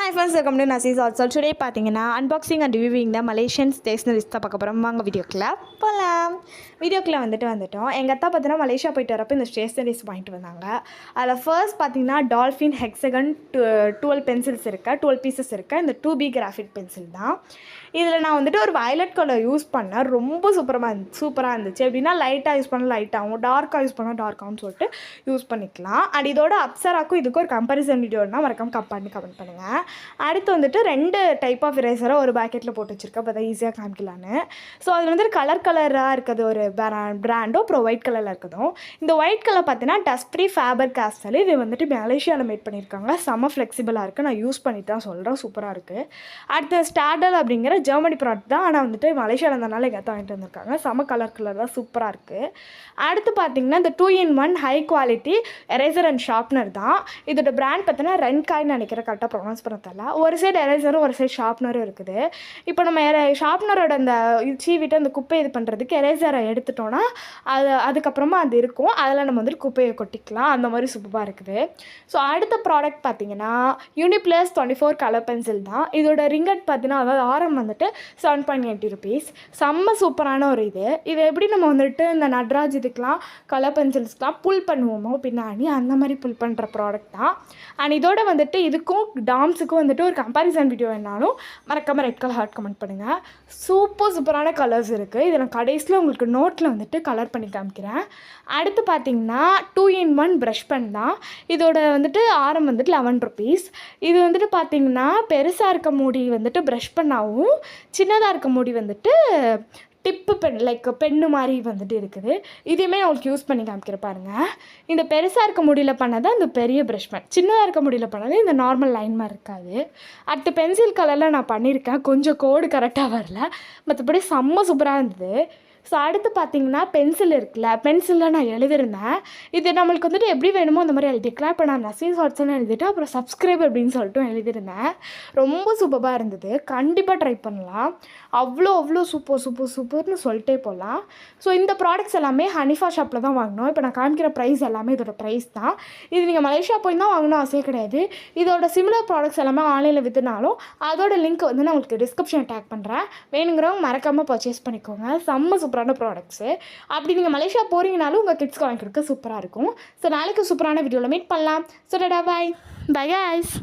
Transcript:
Hi friends, welcome to Nasi's also. Today பார்த்தீங்கன்னா unboxing and reviewing the Malaysian stationeries தான் பார்க்க போகிறோம். வாங்க வீடியோக்குள்ள போகலாம். வீடியோக்குள்ளே வந்துட்டோம். எங்கள் அத்தா பார்த்தீங்கன்னா மலேசியா போயிட்டு வரப்போ இந்த ஸ்டேஷனரிஸ் வாங்கிட்டு வந்தாங்க. அதில் ஃபர்ஸ்ட் பார்த்தீங்கன்னா டால்ஃபின் ஹெக்ஸகன் 12 பென்சில்ஸ் இருக்கா, 12 பீசஸ் இருக்கா. இந்த 2B கிராஃபிக் பென்சில் தான். இதில் நான் வந்துட்டு ஒரு வயலட் கலர் யூஸ் பண்ணேன். ரொம்ப சூப்பராக இருந்துச்சு. எப்படின்னா லைட்டாக யூஸ் பண்ணால் லைட்டாகவும், டார்க்காக யூஸ் பண்ணால் டார்க்காகவும் சொல்லிட்டு யூஸ் பண்ணிக்கலாம். அண்ட் இதோட அப்சராக்கும் இதுக்கும் ஒரு கம்பேரிசன் வீடியோனா மறக்காம கமெண்ட் பண்ணுங்கள். அடுத்து வந்துட்டு 2 டைப் ஆஃப் இரேசரை ஒரு பேக்கெட்டில் போட்டு வச்சுருக்கேன். அப்போ தான் ஈஸியாக காமிக்கலான்னு. ஸோ அதில் வந்துட்டு கலராக இருக்குது ஒரு பிராண்டும், அப்புறம் ஒயிட் கலரில் இருக்குதும். இந்த ஒயிட் கலர் பார்த்தீங்கன்னா டஸ்ட் ஃப்ரீ ஃபேபர் கேஸ்டல். இது வந்துட்டு மலேசியாவில் மேட் பண்ணியிருக்காங்க. செம்ம ஃப்ளெக்சிபிளாக இருக்குது. நான் யூஸ் பண்ணிட்டு தான் சொல்கிறேன், சூப்பராக இருக்குது. அடுத்து ஸ்டாடல் அப்படிங்கிற ஜெர்மனி ப்ராடக்ட் தான். ஆனால் வந்துட்டு மலேசியாவில் இருந்தனால எங்கள் அத்தை வாங்கிட்டு வந்திருக்காங்க. செம்ம கலர் தான், சூப்பராக இருக்குது. அடுத்து பார்த்தீங்கன்னா இந்த 2-in-1 high quality eraser and sharpener தான். இதோட பிராண்ட் பார்த்தீங்கன்னா ரென்காய்ன்னு நினைக்கிறேன், கரெக்டாக ப்ரொனவுன்ஸ் பண்ண தெரியல. ஒரு சைடு எரேசரும் ஒரு சைடு ஷார்ப்னரும் இருக்குது. இப்போ நம்ம ஷார்ப்னரோட அந்த சீவிட்டு அந்த குப்பையை இது பண்ணுறதுக்கு எரேசரை எடுத்துட்டோன்னா அதுக்கப்புறமா அது இருக்கும். அதில் நம்ம வந்துட்டு குப்பையை கொட்டிக்கலாம். அந்த மாதிரி சூப்பராக இருக்குது. ஸோ அடுத்த ப்ராடக்ட் பார்த்தீங்கன்னா யூனிப்ளஸ் 24 கலர் பென்சில் தான். இதோட ரிங்கட் பார்த்தீங்கன்னா அதாவது ஆரம் வந்துட்டு 7.80 rupees. செம்ம சூப்பரான ஒரு இது எப்படி நம்ம வந்துட்டு இந்த நட்ராஜ் இதுக்கெலாம் கலர் பென்சில்ஸ்க்கெலாம் புல் பண்ணுவோமோ பின்னாடி, அந்த மாதிரி புல் பண்ணுற ப்ராடக்ட் தான். அண்ட் இதோட வந்துட்டு இதுக்கும் டாம்ஸுக்கும் வந்துட்டு ஒரு கம்பேரிசன் வீடியோ வேணாலும் மறக்காமல் ரெட் கலர் ஹார்ட் கமெண்ட் பண்ணுங்கள். சூப்பரான கலர்ஸ் இருக்குது. இதை நான் கடைசியில் உங்களுக்கு நோட்டில் வந்துட்டு கலர் பண்ணி காமிக்கிறேன். அடுத்து பார்த்தீங்கன்னா 2-in-1 ப்ரஷ் பென் தான். இதோட வந்துட்டு ஆரம் வந்துட்டு 11 rupees. இது வந்துட்டு பார்த்தீங்கன்னா பெருசாக இருக்க மூடி வந்துட்டு ப்ரஷ் பண்ணாவும், சின்னதாக இருக்க மூடி வந்துட்டு டிப்பு பென் லைக் பென்னு மாதிரி வந்துட்டு இருக்குது. இதையுமே நான் உங்களுக்கு யூஸ் பண்ணி காமிக்கிறேன் பாருங்கள். இந்த பெருசாக இருக்க முடியல பண்ணது இந்த பெரிய ப்ரஷ் பென், சின்னதாக இருக்க முடியல பண்ணது இந்த நார்மல் லைன் மாதிரி இருக்காது. அடுத்து பென்சில் கலரில் நான் பண்ணியிருக்கேன். கொஞ்சம் கோடு கரெக்டாக வரல, மற்றபடி செம்ம சூப்பராக இருந்தது. ஸோ அடுத்து பார்த்தீங்கன்னா பென்சில் இருக்குல்ல, பென்சிலில் நான் எழுதியிருந்தேன். இது நம்மளுக்கு வந்துட்டு எப்படி வேணுமோ அந்த மாதிரி எழுதிக்கலாம். இப்போ நான் நசீஸ் வாட்ஸ்ன்னு எழுதிட்டு அப்புறம் சப்ஸ்கிரைப் அப்படின்னு சொல்லிட்டு எழுதியிருந்தேன். ரொம்ப சூப்பராக இருந்தது. கண்டிப்பாக ட்ரை பண்ணலாம். அவ்வளோ சூப்பர்னு சொல்லிட்டே போகலாம். ஸோ இந்த ப்ராடக்ட்ஸ் எல்லாமே ஹனிஃபா ஷாப்பில் தான் வாங்கினோம். இப்போ நான் காமிக்கிற ப்ரைஸ் எல்லாமே இதோட ப்ரைஸ் தான். இது நீங்கள் மலேசியா போய் தான் வாங்கணும் அவசியம் கிடையாது. இதோட சிமிலர் ப்ராடக்ட்ஸ் எல்லாமே ஆன்லைனில் விற்றுனாலும் அதோட லிங்க் வந்து நான் உங்களுக்கு டிஸ்கிரிப்ஷன் டேக் பண்ணுறேன். வேணுங்கிறவங்க மறக்காமல் பர்ச்சேஸ் பண்ணிக்கோங்க. செம்ம சூப்பரான ப்ராடக்ட்ஸு. அப்படி நீங்கள் மலேசியா போகிறீங்கனாலும் உங்கள் கிட்ஸ்க்கு வாங்கி கொடுக்க சூப்பராக இருக்கும். ஸோ நாளைக்கு சூப்பரான வீடியோவில் மீட் பண்ணலாம். So Tata, bye guys.